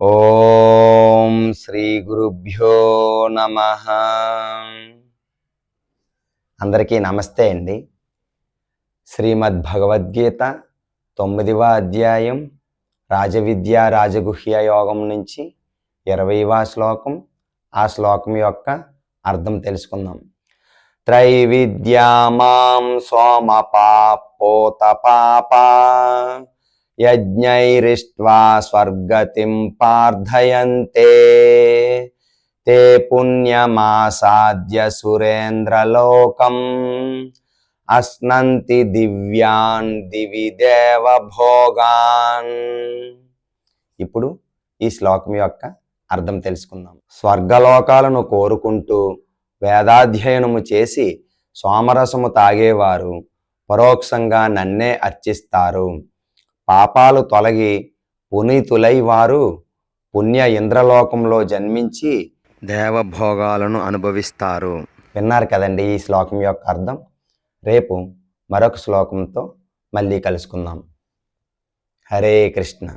ఓం శ్రీ గురుభ్యో నమః. అందరికీ నమస్తే అండి. శ్రీమద్ భగవద్గీత 9వ అధ్యాయం రాజవిద్యా రాజగుహ్య యోగం నుంచి 20వ శ్లోకం. ఆ శ్లోకం యొక్క అర్థం తెలుసుకుందాం. త్రైవిద్యా మాం సోమపాపోత పాపా యజ్ఞైరిష్ట్వా స్వర్గతిం పార్థయంతే తే పుణ్యమాసాద్య సురేంద్రలోకం అస్నంతి దివ్యాన్ దివి దేవ భోగాన్. ఇప్పుడు ఈ శ్లోకం యొక్క అర్థం తెలుసుకుందాం. స్వర్గలోకాలను కోరుకుంటూ వేదాధ్యయనము చేసి సోమరసము తాగేవారు పరోక్షంగా నన్నే అర్చిస్తారు. పాపాలు తొలగి పునీతులై వారు పుణ్య ఇంద్రలోకంలో జన్మించి దేవభోగాలను అనుభవిస్తారు. విన్నారు కదండి ఈ శ్లోకం యొక్క అర్థం. రేపు మరొక శ్లోకంతో మళ్ళీ కలుసుకుందాం. హరే కృష్ణ.